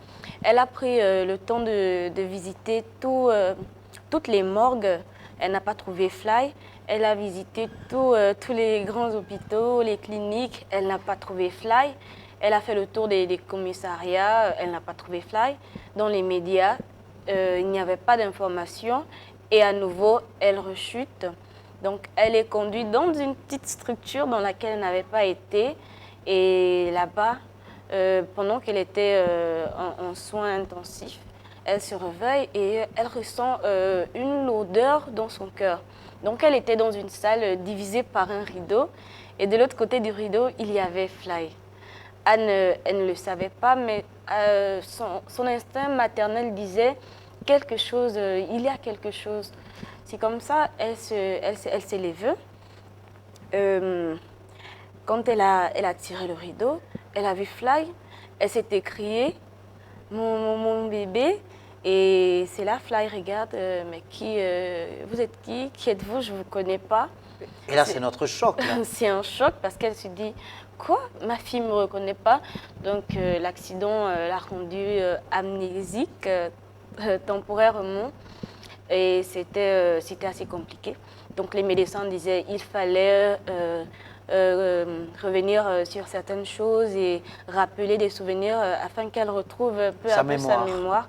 B: Elle a pris le temps de visiter toutes les morgues. Elle n'a pas trouvé Fly. Elle a visité tous les grands hôpitaux, les cliniques. Elle n'a pas trouvé Fly. Elle a fait le tour des commissariats. Elle n'a pas trouvé Fly. Dans les médias, il n'y avait pas d'informations. Et à nouveau, elle rechute. Donc, elle est conduite dans une petite structure dans laquelle elle n'avait pas été. Et là-bas, pendant qu'elle était en soins intensifs, elle se réveille et elle ressent une lourdeur dans son cœur. Donc, elle était dans une salle divisée par un rideau. Et de l'autre côté du rideau, il y avait Fly. Anne, elle ne le savait pas, mais son instinct maternel disait quelque chose, il y a quelque chose. C'est comme ça, elle s'est levée. Quand elle a tiré le rideau, elle a vu Fly, elle s'est écriée, mon bébé. Et c'est là, Fly regarde, mais vous êtes qui? Qui êtes-vous? Je ne vous connais pas.
A: Et là, c'est notre choc. Là.
B: C'est un choc parce qu'elle se dit, quoi? Ma fille ne me reconnaît pas. Donc l'accident l'a rendue amnésique temporairement. Et c'était assez compliqué. Donc les médecins disaient qu'il fallait revenir sur certaines choses et rappeler des souvenirs afin qu'elle retrouve peu à peu sa mémoire.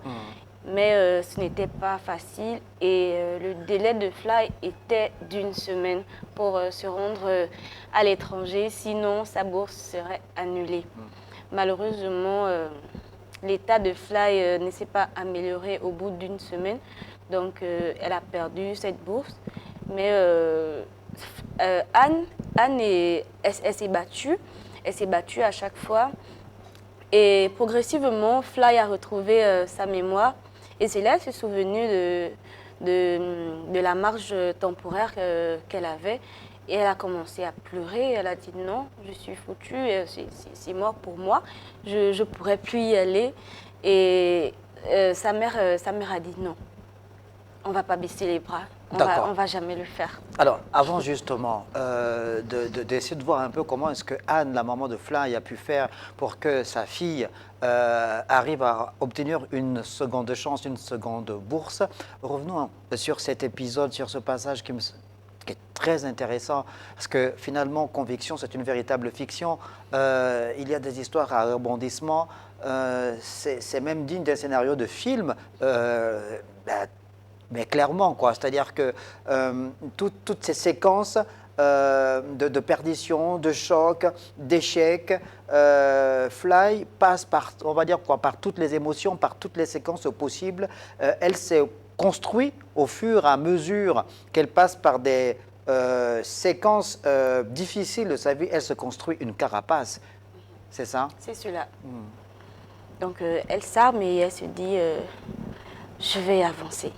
B: Mais ce n'était pas facile et le délai de Fly était d'une semaine pour se rendre à l'étranger, sinon sa bourse serait annulée. Malheureusement, l'état de Fly ne s'est pas amélioré au bout d'une semaine, donc elle a perdu cette bourse. Mais Anne elle s'est battue à chaque fois. Et progressivement, Fly a retrouvé sa mémoire. Et c'est là qu'elle s'est souvenue de la marge temporaire qu'elle avait. Et elle a commencé à pleurer. Elle a dit non, je suis foutue, c'est mort pour moi. Je ne pourrais plus y aller. Et sa mère a dit non, on ne va pas baisser les bras. On va jamais le faire.
A: Alors, avant justement d'essayer de voir un peu comment est-ce que Anne, la maman de Fly, a pu faire pour que sa fille arrive à obtenir une seconde chance, une seconde bourse, revenons sur cet épisode, sur ce passage qui est très intéressant, parce que finalement, Conviction, c'est une véritable fiction. Il y a des histoires à rebondissement, c'est même digne d'un scénario de film. Mais clairement, quoi. C'est-à-dire que toutes ces séquences de perdition, de choc, d'échec, Fly passe par, on va dire quoi, par toutes les émotions, par toutes les séquences possibles. Elle s'est construite au fur et à mesure qu'elle passe par des séquences difficiles de sa vie. Elle se construit une carapace. C'est ça?
B: C'est cela. Donc elle s'arme et elle se dit je vais avancer.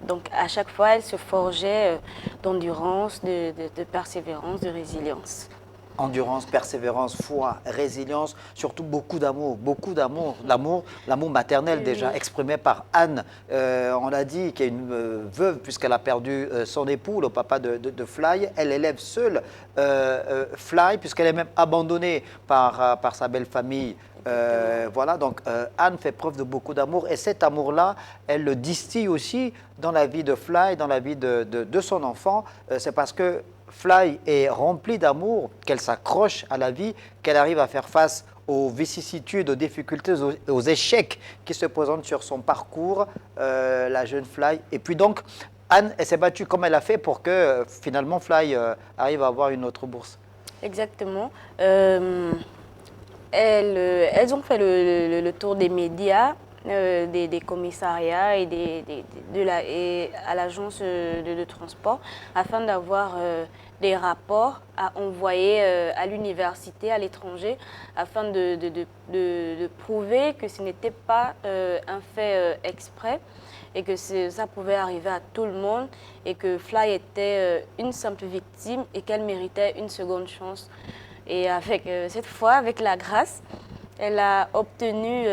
B: Donc à chaque fois, elle se forgeait d'endurance, de persévérance, de résilience.
A: Endurance, persévérance, foi, résilience, surtout beaucoup d'amour, l'amour maternel déjà
B: Oui.
A: exprimé par Anne. On l'a dit, qui est une veuve puisqu'elle a perdu son époux, le papa de Fly. Elle élève seule Fly puisqu'elle est même abandonnée par sa belle famille.
B: Exactement.
A: Voilà, donc Anne fait preuve de beaucoup d'amour et cet amour-là, elle le distille aussi dans la vie de Fly, dans la vie de son enfant. C'est parce que Fly est remplie d'amour, qu'elle s'accroche à la vie, qu'elle arrive à faire face aux vicissitudes, aux difficultés, aux échecs qui se présentent sur son parcours, la jeune Fly. Et puis donc, Anne, elle s'est battue comme elle a fait pour que finalement Fly arrive à avoir une autre bourse.
B: Exactement. Elles ont fait le tour des médias, des commissariats et, et à l'agence de transport afin d'avoir des rapports à envoyer à l'université, à l'étranger, afin de prouver que ce n'était pas un fait exprès et que ça pouvait arriver à tout le monde et que Fly était une simple victime et qu'elle méritait une seconde chance. Et avec, cette fois, avec la grâce, elle a obtenu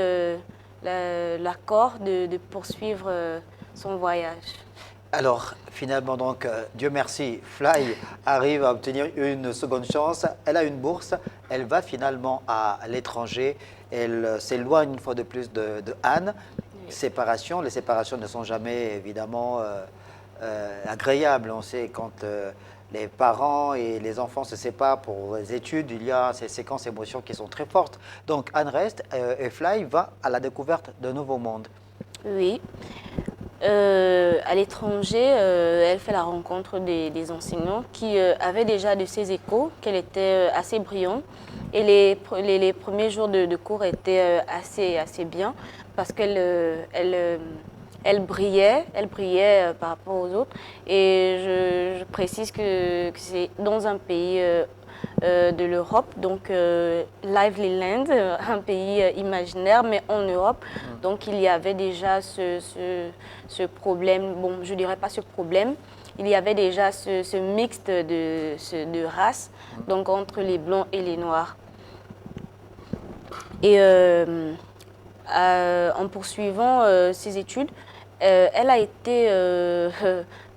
B: l'accord de poursuivre son voyage.
A: Alors, finalement, donc, Dieu merci, Fly arrive à obtenir une seconde chance. Elle a une bourse, elle va finalement à l'étranger. Elle s'éloigne une fois de plus de Anne.
B: Oui.
A: Séparation, les séparations ne sont jamais évidemment agréables. On sait quand les parents et les enfants se séparent pour les études, il y a ces séquences émotions qui sont très fortes. Donc, Anne reste et Fly va à la découverte d'un nouveau monde.
B: Oui. À l'étranger, elle fait la rencontre des enseignants qui avaient déjà de ses échos, qu'elle était assez brillante. Et les premiers jours de cours étaient assez bien parce elle brillait par rapport aux autres. Et je précise que c'est dans un pays de l'Europe, donc Lively Land, un pays imaginaire, mais en Europe. Donc il y avait déjà ce problème, bon, je dirais pas ce problème, il y avait déjà ce mixte de races, donc entre les blancs et les noirs. Et en poursuivant ses études, elle a été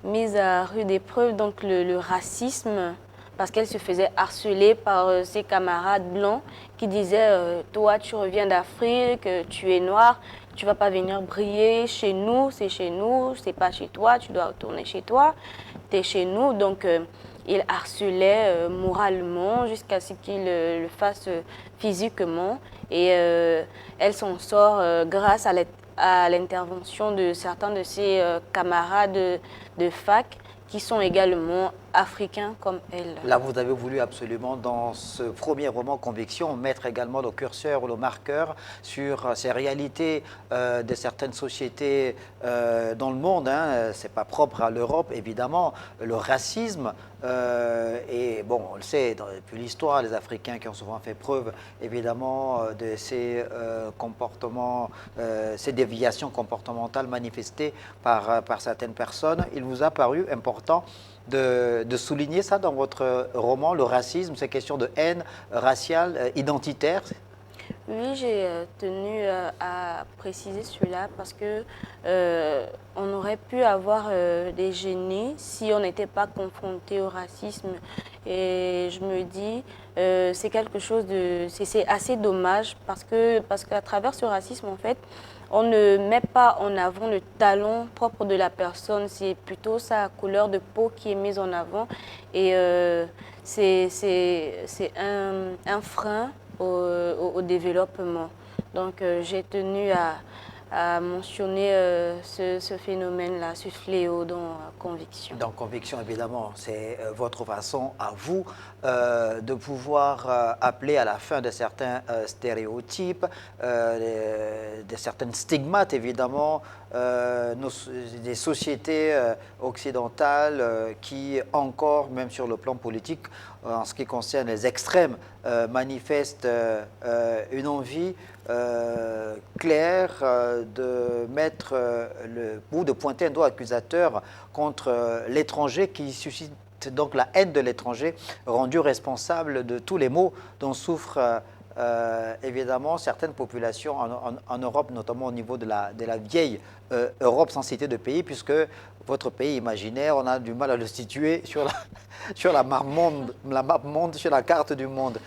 B: mise à rude épreuve, donc le racisme, parce qu'elle se faisait harceler par ses camarades blancs qui disaient toi tu reviens d'Afrique, tu es noir, tu vas pas venir briller chez nous, c'est pas chez toi, tu dois retourner chez toi, tu es chez nous. Donc il harcelait moralement jusqu'à ce qu'il le fasse physiquement. Et elle s'en sort grâce à l'intervention de certains de ses camarades de fac qui sont également africains comme elle.
A: Là, vous avez voulu absolument, dans ce premier roman Conviction, mettre également le curseur ou le marqueur sur ces réalités de certaines sociétés dans le monde. Hein. Ce n'est pas propre à l'Europe, évidemment. Le racisme, et bon, on le sait, depuis l'histoire, les Africains qui ont souvent fait preuve, évidemment, de ces comportements, ces déviations comportementales manifestées par certaines personnes. Il vous a paru important de souligner ça dans votre roman, le racisme, ces questions de haine raciale, identitaire.
B: Oui, j'ai tenu à préciser cela parce que on aurait pu avoir des génies si on n'était pas confronté au racisme. Et je me dis, c'est quelque chose de, c'est assez dommage parce qu'à travers ce racisme, en fait, on ne met pas en avant le talent propre de la personne, c'est plutôt sa couleur de peau qui est mise en avant. Et c'est un frein au développement. Donc j'ai tenu à mentionner ce phénomène-là, ce fléau dans Conviction.
A: Dans Conviction, évidemment, c'est votre façon à vous de pouvoir appeler à la fin de certains stéréotypes, de certaines stigmates, évidemment, des sociétés occidentales qui, encore, même sur le plan politique, en ce qui concerne les extrêmes, manifestent une envie claire de mettre ou de pointer un doigt accusateur contre l'étranger qui suscite hate, donc la haine de l'étranger, rendue responsable de tous les maux dont souffrent évidemment certaines populations en Europe, notamment au niveau de la vieille Europe, sans citer de pays, puisque votre pays imaginaire, on a du mal à le situer sur sur la map monde, sur la carte du monde.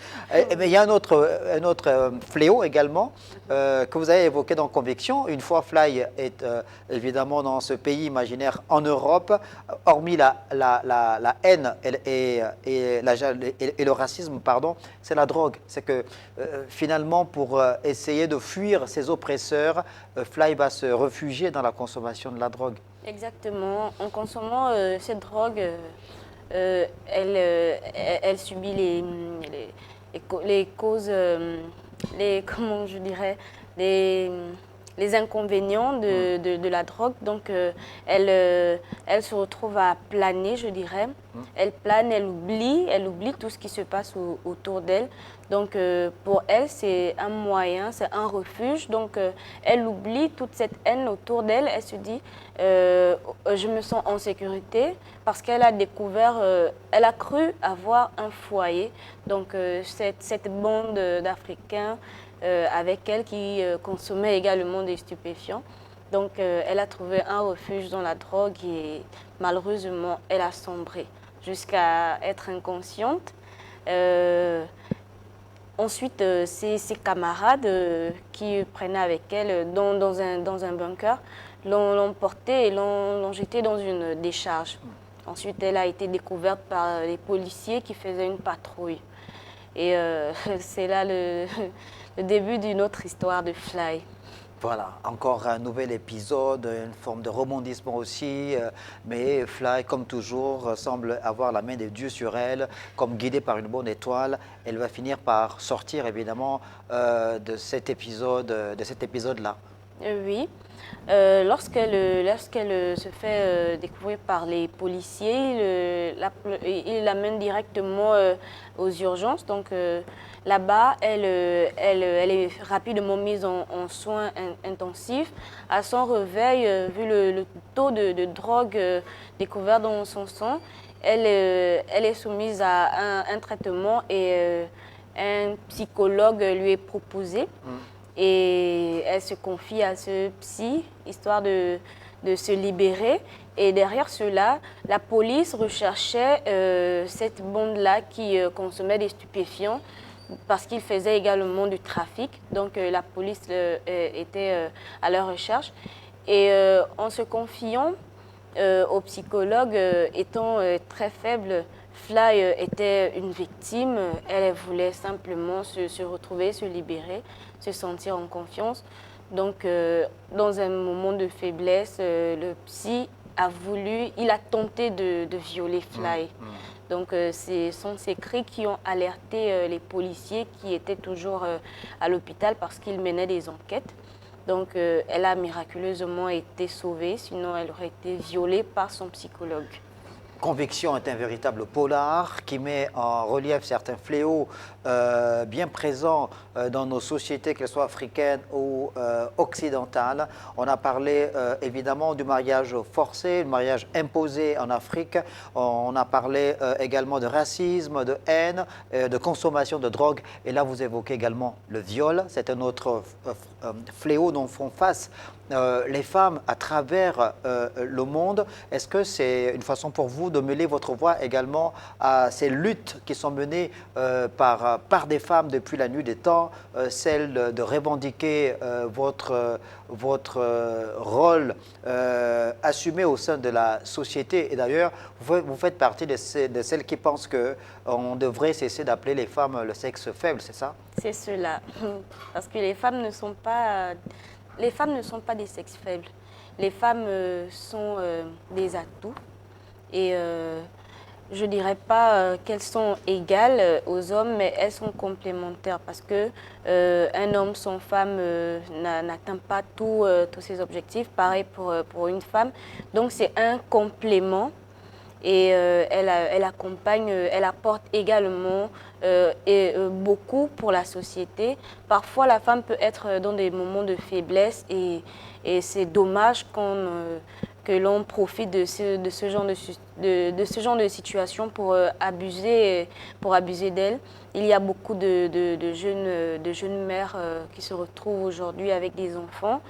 A: Mais il y a un autre fléau également que vous avez évoqué dans Conviction. Une fois Fly est évidemment dans ce pays imaginaire en Europe, hormis la haine et le racisme, pardon, c'est la drogue. C'est que finalement, pour essayer de fuir ses oppresseurs, Fly va se réfugier dans la consommation de la drogue.
B: Exactement. En consommant cette drogue, elle subit les causes, comment je dirais, les inconvénients de la drogue. Donc, elle se retrouve à planer, je dirais. Elle plane, elle oublie tout ce qui se passe autour d'elle. Donc, pour elle, c'est un moyen, c'est un refuge. Donc, elle oublie toute cette haine autour d'elle. Elle se dit, je me sens en sécurité parce qu'elle a découvert, elle a cru avoir un foyer. Donc, cette bande d'Africains avec elle qui consommait également des stupéfiants. Donc, elle a trouvé un refuge dans la drogue et malheureusement, elle a sombré jusqu'à être inconsciente. Ensuite, ses camarades qui prenaient avec elle dans un bunker l'ont portée et l'ont jetée dans une décharge. Ensuite, elle a été découverte par les policiers qui faisaient une patrouille. Et c'est là le début d'une autre histoire de Fly.
A: Voilà, encore un nouvel épisode, une forme de rebondissement aussi, mais Fly, comme toujours, semble avoir la main de Dieu sur elle, comme guidée par une bonne étoile. Elle va finir par sortir évidemment de cet épisode-là.
B: Oui. Lorsqu'elle se fait découvrir par les policiers, ils l'amènent directement aux urgences. Donc là-bas, elle est rapidement mise en soins intensifs. À son réveil, vu le taux de drogue découvert dans son sang, elle est soumise à un traitement et un psychologue lui est proposé. Et elle se confie à ce psy, histoire de se libérer. Et derrière cela, la police recherchait cette bande-là qui consommait des stupéfiants parce qu'ils faisaient également du trafic. Donc la police était à leur recherche. Et en se confiant au psychologue, étant très faible, Fly était une victime. Elle voulait simplement se retrouver, se libérer, se sentir en confiance. Donc, dans un moment de faiblesse, le psy il a tenté de violer Fly. Donc, ce sont ces cris qui ont alerté les policiers qui étaient toujours à l'hôpital parce qu'ils menaient des enquêtes. Donc, elle a miraculeusement été sauvée, sinon elle aurait été violée par son psychologue.
A: Conviction est un véritable polar qui met en relief certains fléaux bien présents dans nos sociétés, qu'elles soient africaines ou occidentales. On a parlé évidemment du mariage forcé, du mariage imposé en Afrique. On a parlé également de racisme, de haine, de consommation de drogue. Et là, vous évoquez également le viol. C'est un autre fléau dont font face les femmes à travers le monde. Est-ce que c'est une façon pour vous de mêler votre voix également à ces luttes qui sont menées par des femmes depuis la nuit des temps, celle de revendiquer votre rôle assumé au sein de la société? Et d'ailleurs, vous faites partie de celles qui pensent qu'on devrait cesser d'appeler les femmes le sexe faible, c'est ça?
B: C'est cela, parce que les femmes ne sont pas des sexes faibles. Les femmes sont des atouts et je ne dirais pas qu'elles sont égales aux hommes, mais elles sont complémentaires parce que un homme sans femme n'atteint pas tous ses objectifs. Pareil pour une femme. Donc c'est un complément. Et elle accompagne, elle apporte également beaucoup pour la société. Parfois, la femme peut être dans des moments de faiblesse et c'est dommage que que l'on profite de ce genre de ce genre de situation pour abuser d'elles. Il y a beaucoup de jeunes mères qui se retrouvent aujourd'hui avec des enfants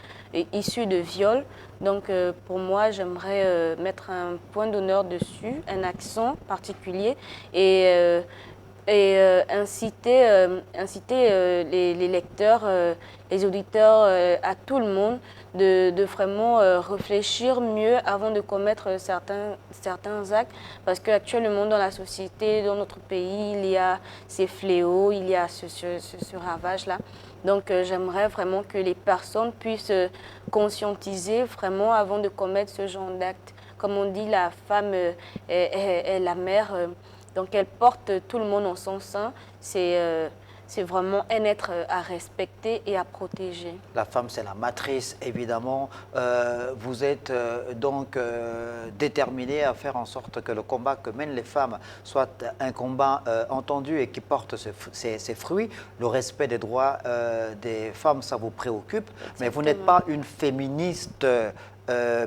B: issus de viols. Donc pour moi, j'aimerais mettre un point d'honneur dessus, un accent particulier et inciter les lecteurs, les auditeurs, à tout le monde de vraiment réfléchir mieux avant de commettre certains actes. Parce qu'actuellement dans la société, dans notre pays, il y a ces fléaux, il y a ce ravage-là. Donc j'aimerais vraiment que les personnes puissent conscientiser vraiment avant de commettre ce genre d'actes. Comme on dit, la femme est la mère. Donc elle porte tout le monde en son sein. C'est vraiment un être à respecter et à protéger.
A: La femme, c'est la matrice, évidemment. Vous êtes donc déterminé à faire en sorte que le combat que mènent les femmes soit un combat entendu et qui porte ses fruits. Le respect des droits des femmes, ça vous préoccupe.
B: Exactement.
A: Mais vous n'êtes pas une féministe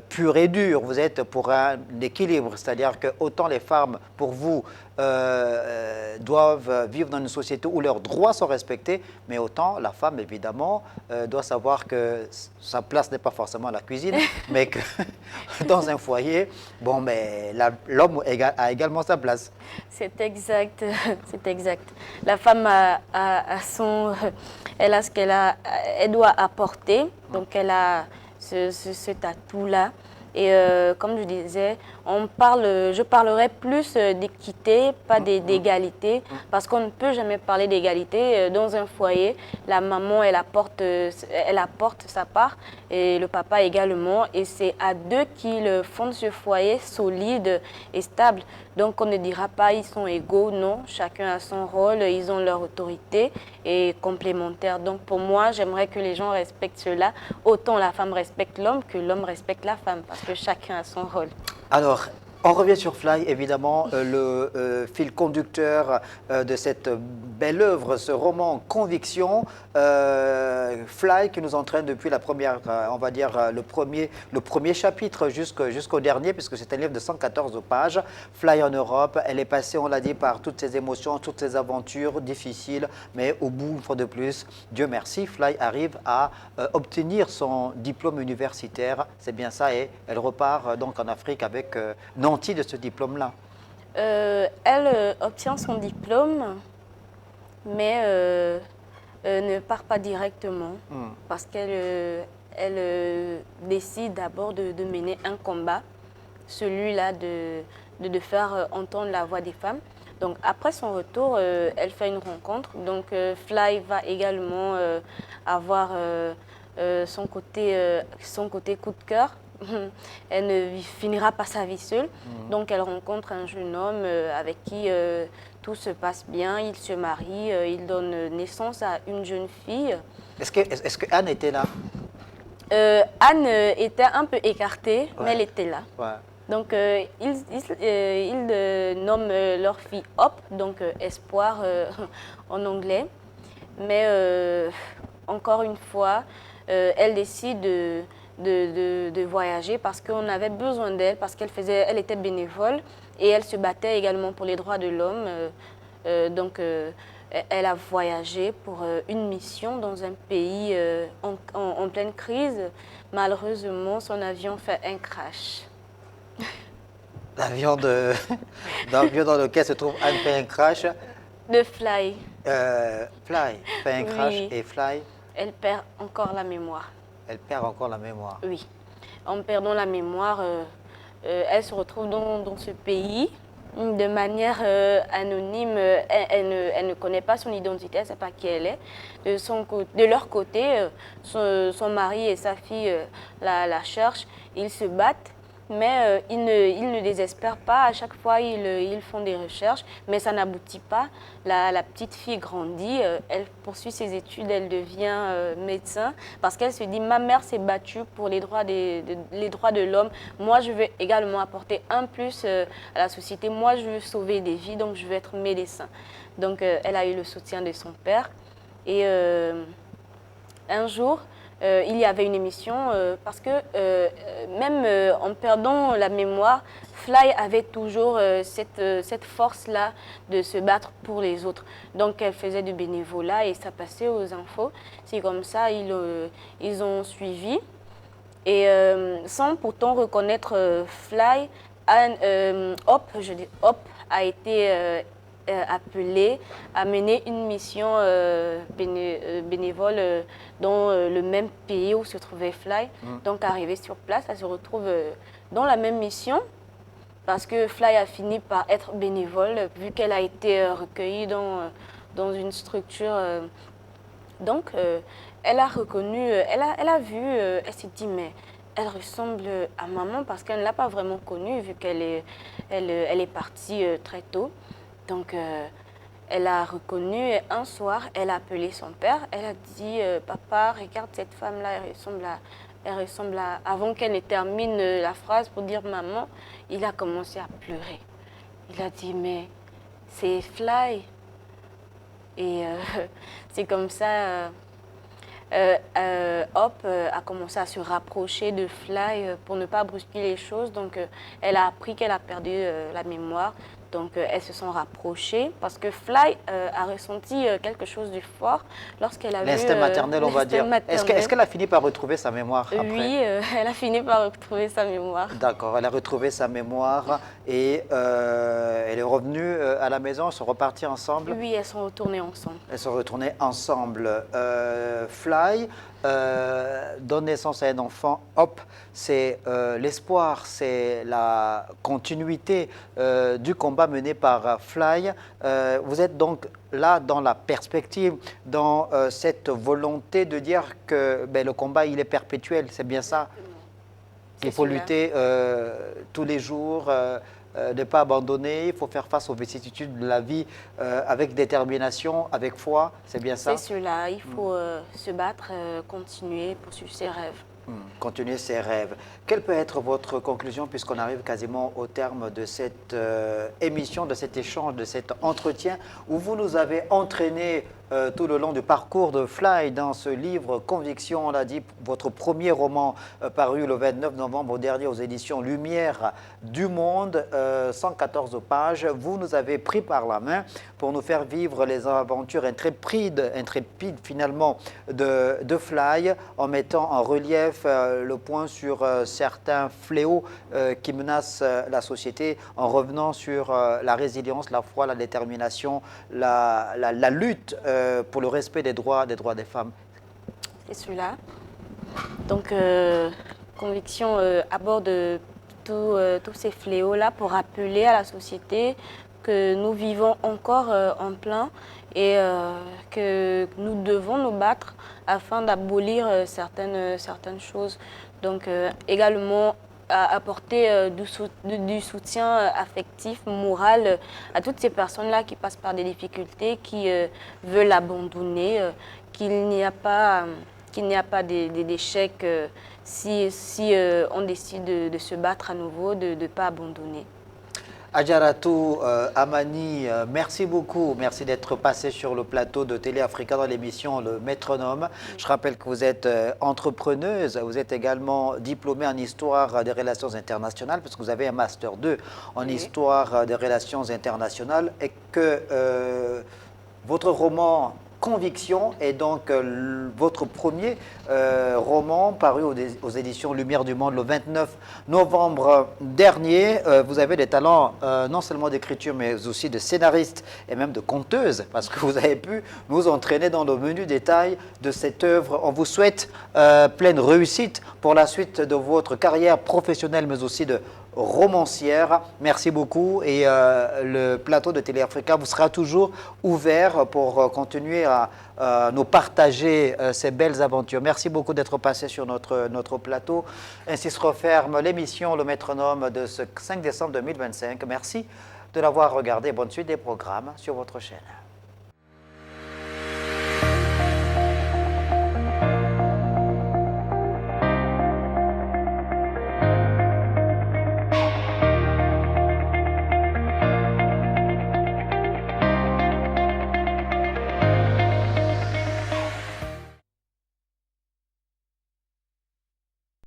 A: pure et dure. Vous êtes pour un équilibre, c'est-à-dire que autant les femmes, pour vous, doivent vivre dans une société où leurs droits sont respectés, mais autant la femme, évidemment, doit savoir que sa place n'est pas forcément à la cuisine, mais que dans un foyer, bon, mais l'homme a également sa place.
B: C'est exact, c'est exact. La femme elle a ce elle doit apporter, donc elle a cet atout-là. Et comme je disais, je parlerai plus d'équité, pas d'égalité, parce qu'on ne peut jamais parler d'égalité. Dans un foyer, la maman, elle apporte sa part, et le papa également. Et c'est à deux qu'ils fondent ce foyer solide et stable. Donc on ne dira pas ils sont égaux, non. Chacun a son rôle, ils ont leur autorité et complémentaire. Donc pour moi, j'aimerais que les gens respectent cela. Autant la femme respecte l'homme que l'homme respecte la femme, parce que chacun a son rôle.
A: Alors, on revient sur Fly, évidemment, le fil conducteur de cette belle œuvre, ce roman Conviction. Fly qui nous entraîne depuis la première, on va dire, le premier chapitre jusqu'au dernier, puisque c'est un livre de 114 pages. Fly en Europe, elle est passée, on l'a dit, par toutes ces émotions, toutes ces aventures difficiles, mais au bout, une fois de plus, Dieu merci, Fly arrive à obtenir son diplôme universitaire. C'est bien ça, et elle repart donc en Afrique avec nanti de ce diplôme-là.
B: Elle obtient son diplôme, mais ne part pas directement parce qu'elle décide d'abord de mener un combat, celui-là de faire entendre la voix des femmes. Donc après son retour, elle fait une rencontre. Donc Fly va également avoir son côté coup de cœur. Elle ne finira pas sa vie seule. Donc elle rencontre un jeune homme avec qui tout se passe bien. Il se marie, il donne naissance à une jeune fille.
A: Est-ce que Anne était là?
B: Anne était un peu écartée,
A: Ouais.
B: mais elle était là.
A: Ouais.
B: Donc ils nomment leur fille Hope, donc espoir en anglais. Mais encore une fois, elle décide de voyager parce qu'on avait besoin d'elle, parce elle était bénévole et elle se battait également pour les droits de l'homme. Donc elle a voyagé pour une mission dans un pays en pleine crise. Malheureusement, son avion fait un crash.
A: L'avion dans lequel se trouve Anne fait un crash.
B: De Fly.
A: Fly fait un crash
B: Oui.
A: et Fly,
B: Elle perd encore la mémoire.
A: elle perd encore la mémoire.
B: Oui. En perdant la mémoire, elle se retrouve dans ce pays de manière anonyme. Elle ne connaît pas son identité, elle ne sait pas qui elle est. De leur côté, son mari et sa fille la cherchent, ils se battent. Mais ils ne désespèrent pas. À chaque fois, ils font des recherches, mais ça n'aboutit pas. La petite fille grandit, elle poursuit ses études, elle devient médecin parce qu'elle se dit, ma mère s'est battue pour les droits de l'homme. Moi, je veux également apporter un plus à la société. Moi, je veux sauver des vies, donc je veux être médecin. Donc, elle a eu le soutien de son père. Et un jour, il y avait une émission parce que même en perdant la mémoire, Fly avait toujours cette force-là de se battre pour les autres. Donc elle faisait du bénévolat et ça passait aux infos. C'est comme ça ils ont suivi. Et sans pourtant reconnaître Fly, Hop a été appelé à mener une mission bénévole dans le même pays où se trouvait Fly. Donc, arrivée sur place, elle se retrouve dans la même mission parce que Fly a fini par être bénévole vu qu'elle a été recueillie dans une structure. Donc, elle a reconnu, elle a vu, elle s'est dit, mais elle ressemble à maman parce qu'elle ne l'a pas vraiment connue vu elle est partie très tôt. Donc, elle a reconnu et un soir, elle a appelé son père. Elle a dit, papa, regarde cette femme-là, elle ressemble à... Avant qu'elle ne termine la phrase pour dire maman, il a commencé à pleurer. Il a dit, mais c'est Fly. Et c'est comme ça, Hop a commencé à se rapprocher de Fly pour ne pas brusquer les choses. Donc, elle a appris qu'elle a perdu la mémoire. Donc, elles se sont rapprochées parce que Fly a ressenti quelque chose de fort lorsqu'elle a vu...
A: L'instinct maternel, on va dire. Est-ce qu'elle a fini par retrouver sa mémoire après?
B: Oui, elle a fini par retrouver sa mémoire.
A: D'accord, elle a retrouvé sa mémoire et elle est revenue à la maison, ils sont repartis ensemble?
B: Oui, elles sont retournées ensemble.
A: Elles sont retournées ensemble. Fly donne naissance à un enfant. Hop, c'est l'espoir, c'est la continuité du combat mené par Fly. Vous êtes donc là dans la perspective, dans cette volonté de dire que le combat il est perpétuel, c'est bien ça? Il faut lutter tous les jours, ne pas abandonner, il faut faire face aux vicissitudes de la vie avec détermination, avec foi, c'est bien ça?
B: C'est cela, il faut se battre, continuer, poursuivre ses rêves.
A: Continuer ses rêves. Quelle peut être votre conclusion puisqu'on arrive quasiment au terme de cette émission, de cet échange, de cet entretien où vous nous avez entraîné tout le long du parcours de Fly dans ce livre Conviction, on l'a dit, votre premier roman paru le 29 novembre dernier aux éditions Lumière du Monde, 114 pages. Vous nous avez pris par la main pour nous faire vivre les aventures intrépides finalement de Fly en mettant en relief le point sur certains fléaux qui menacent la société en revenant sur la résilience, la foi, la détermination, la lutte pour le respect des droits des femmes.
B: C'est cela. Donc, Conviction aborde tous ces fléaux-là pour rappeler à la société que nous vivons encore en plein et que nous devons nous battre afin d'abolir certaines choses. Donc, également, apporter du soutien affectif, moral à toutes ces personnes-là qui passent par des difficultés, qui veulent abandonner, qu'il n'y a pas d'échec si on décide de se battre à nouveau, de ne pas abandonner.
A: Adjaratou Amani, merci beaucoup. Merci d'être passé sur le plateau de Télé Africa dans l'émission Le Métronome. Je rappelle que vous êtes entrepreneuse, vous êtes également diplômée en histoire des relations internationales parce que vous avez un master 2 en histoire des relations internationales et que votre roman Conviction est donc votre premier roman paru aux éditions Lumière du Monde le 29 novembre dernier. Vous avez des talents non seulement d'écriture mais aussi de scénariste et même de conteuse parce que vous avez pu nous entraîner dans le menu détail de cette œuvre. On vous souhaite pleine réussite pour la suite de votre carrière professionnelle mais aussi de romancière. Merci beaucoup et le plateau de Télé Africa vous sera toujours ouvert pour continuer à nous partager ces belles aventures. Merci beaucoup d'être passé sur notre plateau. Ainsi se referme l'émission Le Métronome de ce 5 décembre 2025. Merci de l'avoir regardé. Bonne suite des programmes sur votre chaîne.